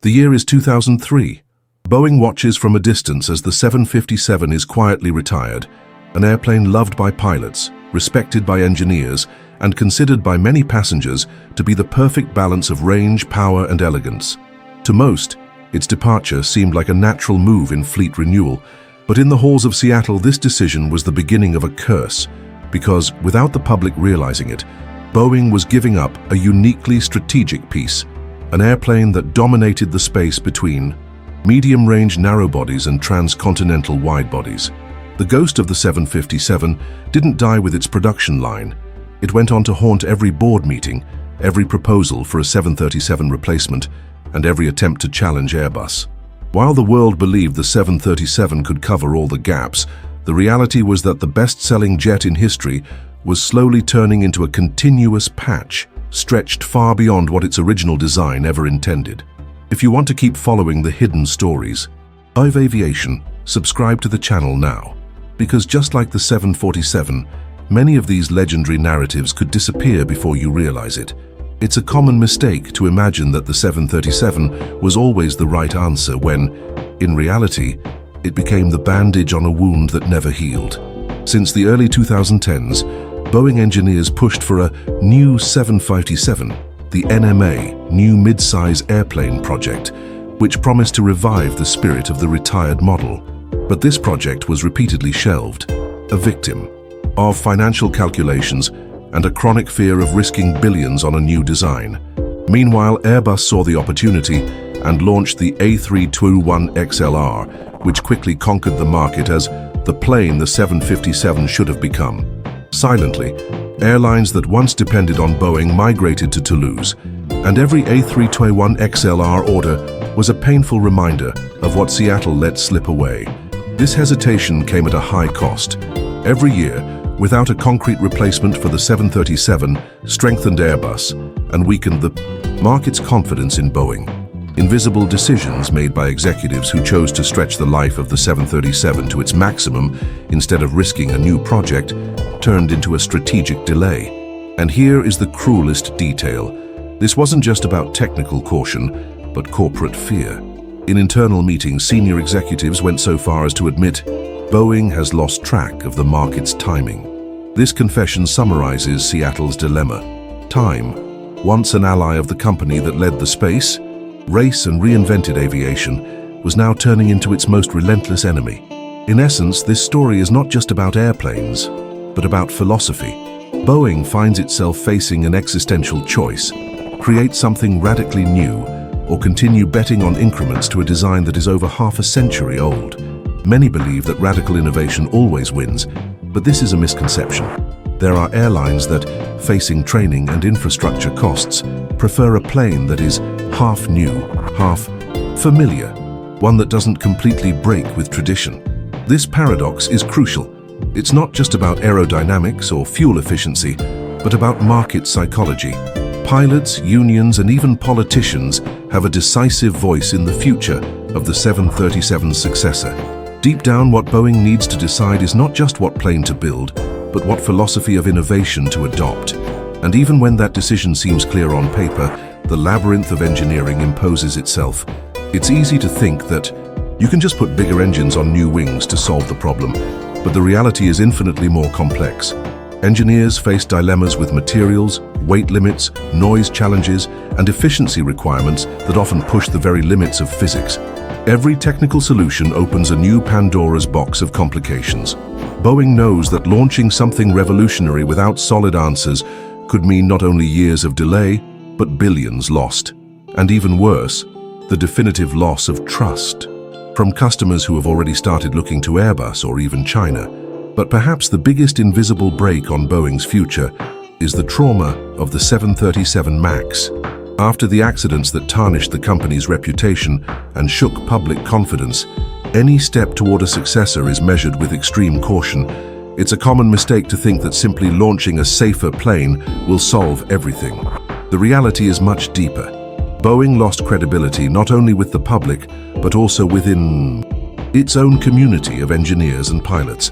The year is 2003. Boeing watches from a distance as the 757 is quietly retired, an airplane loved by pilots, respected by engineers, and considered by many passengers to be the perfect balance of range, power, and elegance. To most, its departure seemed like a natural move in fleet renewal, but in the halls of Seattle, this decision was the beginning of a curse, because, without the public realizing it, Boeing was giving up a uniquely strategic piece, an airplane that dominated the space between medium-range narrow-bodies and transcontinental wide-bodies. The ghost of the 757 didn't die with its production line. It went on to haunt every board meeting, every proposal for a 737 replacement, and every attempt to challenge Airbus. While the world believed the 737 could cover all the gaps, the reality was that the best-selling jet in history was slowly turning into a continuous patch, stretched far beyond what its original design ever intended. If you want to keep following the hidden stories of aviation, subscribe to the channel now. Because just like the 747, many of these legendary narratives could disappear before you realize it. It's a common mistake to imagine that the 737 was always the right answer when, in reality, it became the bandage on a wound that never healed. Since the early 2010s, Boeing engineers pushed for a new 757, the NMA, New Mid-Size Airplane Project, which promised to revive the spirit of the retired model. But this project was repeatedly shelved, a victim of financial calculations and a chronic fear of risking billions on a new design. Meanwhile, Airbus saw the opportunity and launched the A321XLR, which quickly conquered the market as the plane the 757 should have become. Silently, airlines that once depended on Boeing migrated to Toulouse, and every A321XLR order was a painful reminder of what Seattle let slip away. This hesitation came at a high cost. Every year, without a concrete replacement for the 737, strengthened Airbus and weakened the market's confidence in Boeing. Invisible decisions made by executives who chose to stretch the life of the 737 to its maximum instead of risking a new project turned into a strategic delay. And here is the cruelest detail. This wasn't just about technical caution, but corporate fear. In internal meetings, senior executives went so far as to admit Boeing has lost track of the market's timing. This confession summarizes Seattle's dilemma. Time, once an ally of the company that led the space, race and reinvented aviation, was now turning into its most relentless enemy. In essence, this story is not just about airplanes, but about philosophy. Boeing finds itself facing an existential choice: create something radically new, or continue betting on increments to a design that is over half a century old. Many believe that radical innovation always wins, but this is a misconception. There are airlines that, facing training and infrastructure costs, prefer a plane that is half new, half familiar, one that doesn't completely break with tradition. This paradox is crucial. It's not just about aerodynamics or fuel efficiency, but about market psychology. Pilots, unions, and even politicians have a decisive voice in the future of the 737's successor. Deep down, what Boeing needs to decide is not just what plane to build, but what philosophy of innovation to adopt. And even when that decision seems clear on paper, the labyrinth of engineering imposes itself. It's easy to think that you can just put bigger engines on new wings to solve the problem, but the reality is infinitely more complex. Engineers face dilemmas with materials, weight limits, noise challenges, and efficiency requirements that often push the very limits of physics. Every technical solution opens a new Pandora's box of complications. Boeing knows that launching something revolutionary without solid answers could mean not only years of delay, but billions lost. And even worse, the definitive loss of trust from customers who have already started looking to Airbus or even China. But perhaps the biggest invisible break on Boeing's future is the trauma of the 737 MAX. After the accidents that tarnished the company's reputation and shook public confidence, any step toward a successor is measured with extreme caution. It's a common mistake to think that simply launching a safer plane will solve everything. The reality is much deeper. Boeing lost credibility not only with the public, but also within its own community of engineers and pilots.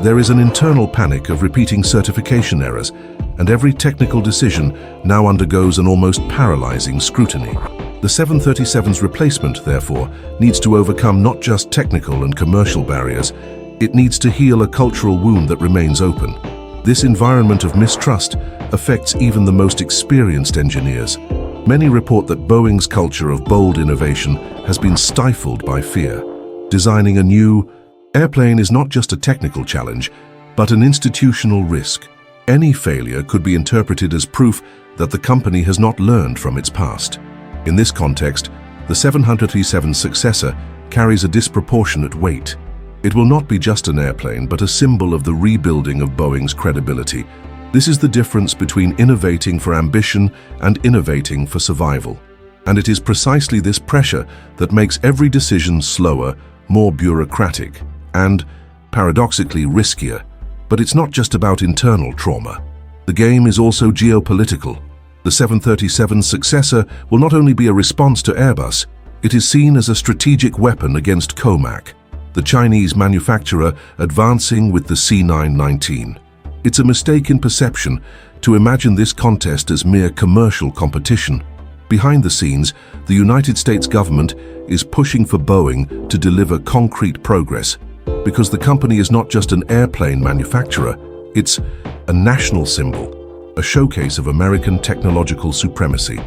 There is an internal panic of repeating certification errors, and every technical decision now undergoes an almost paralyzing scrutiny. The 737's replacement, therefore, needs to overcome not just technical and commercial barriers, it needs to heal a cultural wound that remains open. This environment of mistrust affects even the most experienced engineers. Many report that Boeing's culture of bold innovation has been stifled by fear. Designing a new airplane is not just a technical challenge, but an institutional risk. Any failure could be interpreted as proof that the company has not learned from its past. In this context, the 737's successor carries a disproportionate weight. It will not be just an airplane, but a symbol of the rebuilding of Boeing's credibility. This is the difference between innovating for ambition and innovating for survival. And it is precisely this pressure that makes every decision slower, more bureaucratic, and, paradoxically, riskier. But it's not just about internal trauma. The game is also geopolitical. The 737's successor will not only be a response to Airbus, it is seen as a strategic weapon against Comac, the Chinese manufacturer advancing with the C919. It's a mistake in perception to imagine this contest as mere commercial competition. Behind the scenes, the United States government is pushing for Boeing to deliver concrete progress, because the company is not just an airplane manufacturer, it's a national symbol, a showcase of American technological supremacy.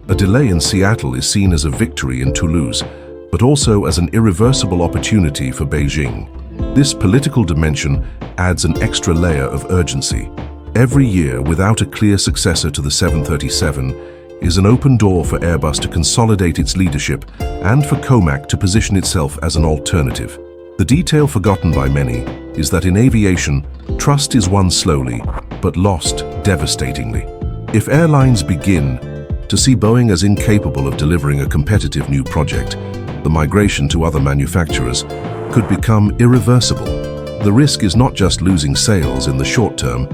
A delay in Seattle is seen as a victory in Toulouse, but also as an irreversible opportunity for Beijing. This political dimension adds an extra layer of urgency. Every year without a clear successor to the 737 is an open door for Airbus to consolidate its leadership and for Comac to position itself as an alternative. The detail forgotten by many is that in aviation, trust is won slowly, but lost devastatingly. If airlines begin to see Boeing as incapable of delivering a competitive new project, the migration to other manufacturers could become irreversible. The risk is not just losing sales in the short term,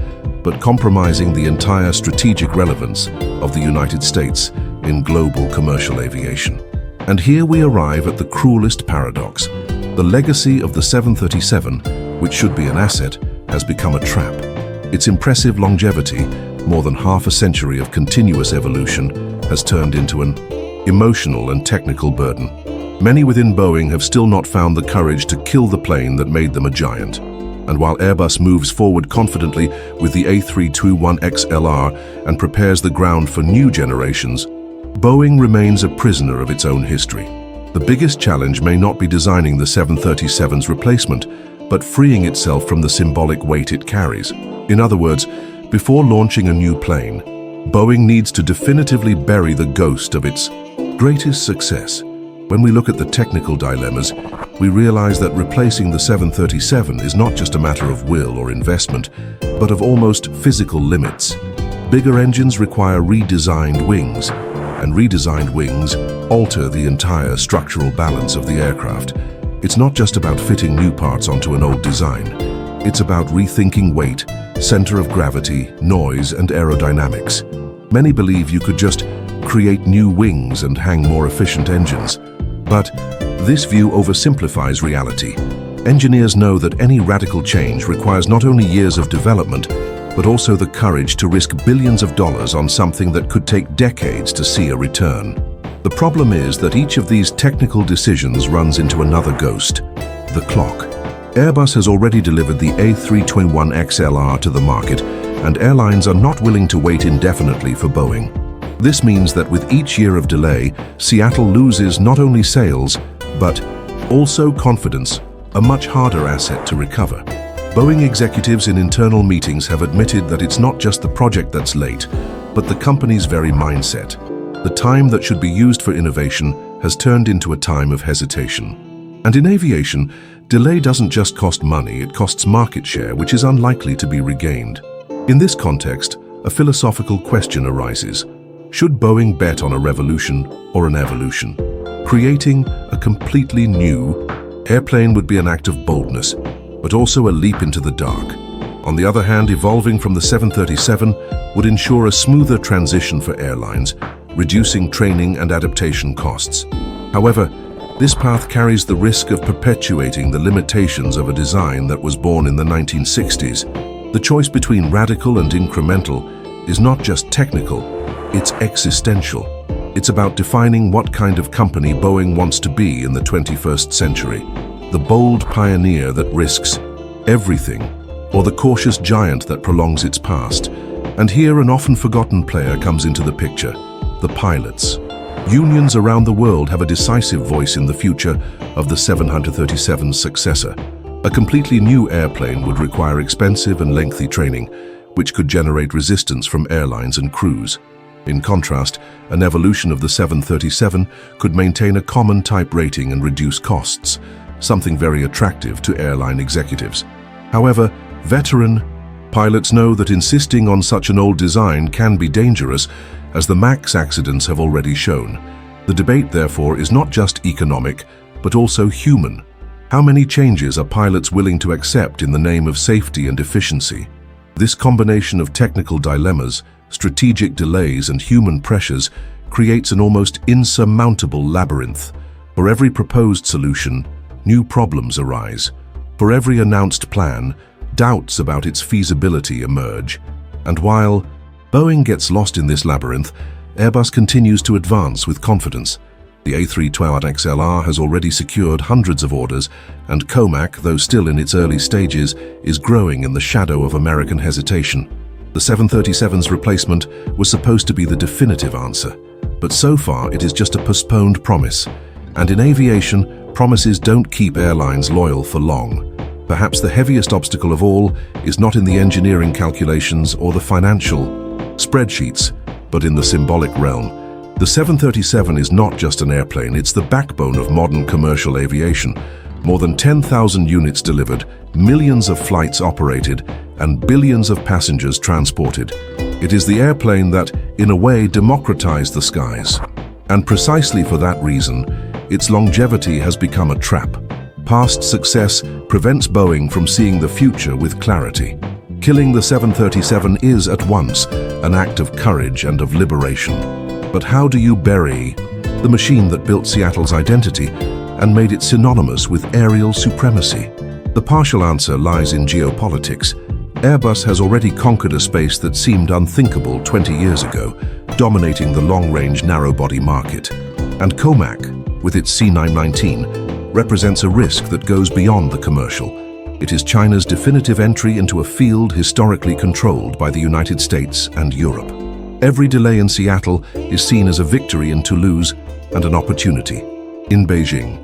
but compromising the entire strategic relevance of the United States in global commercial aviation. And here we arrive at the cruelest paradox. The legacy of the 737, which should be an asset, has become a trap. Its impressive longevity, more than half a century of continuous evolution, has turned into an emotional and technical burden. Many within Boeing have still not found the courage to kill the plane that made them a giant. And while Airbus moves forward confidently with the A321XLR and prepares the ground for new generations, Boeing remains a prisoner of its own history. The biggest challenge may not be designing the 737's replacement, but freeing itself from the symbolic weight it carries. In other words, before launching a new plane, Boeing needs to definitively bury the ghost of its greatest success. When we look at the technical dilemmas, we realize that replacing the 737 is not just a matter of will or investment, but of almost physical limits. Bigger engines require redesigned wings, and redesigned wings alter the entire structural balance of the aircraft. It's not just about fitting new parts onto an old design. It's about rethinking weight, center of gravity, noise, and aerodynamics. Many believe you could just create new wings and hang more efficient engines. But this view oversimplifies reality. Engineers know that any radical change requires not only years of development, but also the courage to risk billions of dollars on something that could take decades to see a return. The problem is that each of these technical decisions runs into another ghost, the clock. Airbus has already delivered the A321XLR to the market, and airlines are not willing to wait indefinitely for Boeing. This means that with each year of delay, Seattle loses not only sales, but also confidence, a much harder asset to recover. Boeing executives in internal meetings have admitted that it's not just the project that's late, but the company's very mindset. The time that should be used for innovation has turned into a time of hesitation. And in aviation, delay doesn't just cost money, it costs market share, which is unlikely to be regained. In this context, a philosophical question arises. Should Boeing bet on a revolution or an evolution? Creating a completely new airplane would be an act of boldness, but also a leap into the dark. On the other hand, evolving from the 737 would ensure a smoother transition for airlines, reducing training and adaptation costs. However, this path carries the risk of perpetuating the limitations of a design that was born in the 1960s. The choice between radical and incremental is not just technical, it's existential. It's about defining what kind of company Boeing wants to be in the 21st century. The bold pioneer that risks everything, or the cautious giant that prolongs its past. And here an often forgotten player comes into the picture: the pilots. Unions around the world have a decisive voice in the future of the 737's successor. A completely new airplane would require expensive and lengthy training, which could generate resistance from airlines and crews. In contrast, an evolution of the 737 could maintain a common type rating and reduce costs, something very attractive to airline executives. However, veteran pilots know that insisting on such an old design can be dangerous, as the MAX accidents have already shown. The debate, therefore, is not just economic, but also human. How many changes are pilots willing to accept in the name of safety and efficiency? This combination of technical dilemmas, strategic delays, and human pressures creates an almost insurmountable labyrinth. For every proposed solution, new problems arise. For every announced plan, doubts about its feasibility emerge. And while Boeing gets lost in this labyrinth, Airbus continues to advance with confidence. The A320XLR has already secured hundreds of orders, and COMAC, though still in its early stages, is growing in the shadow of American hesitation. The 737's replacement was supposed to be the definitive answer, but so far it is just a postponed promise. And in aviation, promises don't keep airlines loyal for long. Perhaps the heaviest obstacle of all is not in the engineering calculations or the financial spreadsheets, but in the symbolic realm. The 737 is not just an airplane, it's the backbone of modern commercial aviation. More than 10,000 units delivered, millions of flights operated, and billions of passengers transported. It is the airplane that, in a way, democratized the skies. And precisely for that reason, its longevity has become a trap. Past success prevents Boeing from seeing the future with clarity. Killing the 737 is, at once, an act of courage and of liberation. But how do you bury the machine that built Seattle's identity and made it synonymous with aerial supremacy? The partial answer lies in geopolitics. Airbus has already conquered a space that seemed unthinkable 20 years ago, dominating the long-range narrow-body market. And COMAC, with its C919, represents a risk that goes beyond the commercial. It is China's definitive entry into a field historically controlled by the United States and Europe. Every delay in Seattle is seen as a victory in Toulouse and an opportunity in Beijing.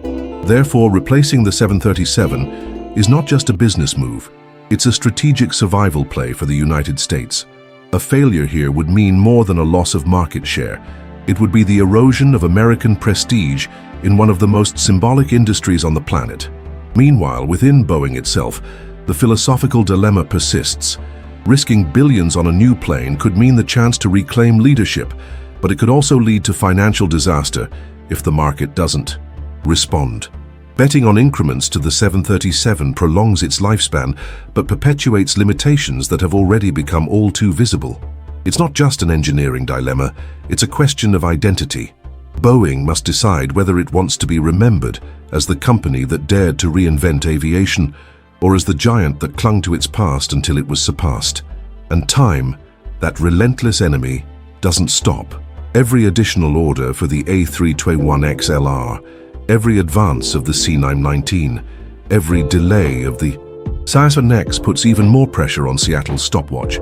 Therefore, replacing the 737 is not just a business move, it's a strategic survival play for the United States. A failure here would mean more than a loss of market share. It would be the erosion of American prestige in one of the most symbolic industries on the planet. Meanwhile, within Boeing itself, the philosophical dilemma persists. Risking billions on a new plane could mean the chance to reclaim leadership, but it could also lead to financial disaster if the market doesn't respond. Betting on increments to the 737 prolongs its lifespan, but perpetuates limitations that have already become all too visible. It's not just an engineering dilemma, it's a question of identity. Boeing must decide whether it wants to be remembered as the company that dared to reinvent aviation, or as the giant that clung to its past until it was surpassed. And time, that relentless enemy, doesn't stop. Every additional order for the A321XLR, every advance of the C919, every delay of the SAS puts even more pressure on Seattle's stopwatch.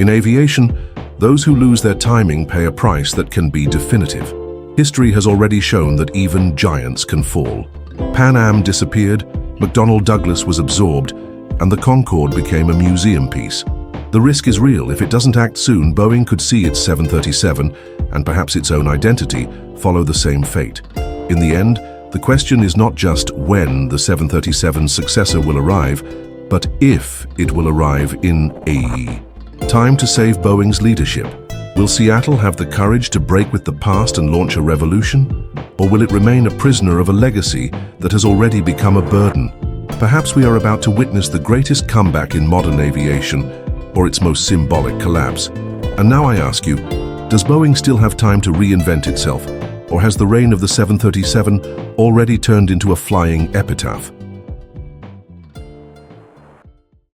In aviation, those who lose their timing pay a price that can be definitive. History has already shown that even giants can fall. Pan Am disappeared, McDonnell Douglas was absorbed, and the Concorde became a museum piece. The risk is real. If it doesn't act soon, Boeing could see its 737, and perhaps its own identity, follow the same fate. In the end, the question is not just when the 737's successor will arrive, but if it will arrive in AE. Time to save Boeing's leadership. Will Seattle have the courage to break with the past and launch a revolution? Or will it remain a prisoner of a legacy that has already become a burden? Perhaps we are about to witness the greatest comeback in modern aviation, or its most symbolic collapse. And now I ask you, does Boeing still have time to reinvent itself? Or has the reign of the 737 already turned into a flying epitaph?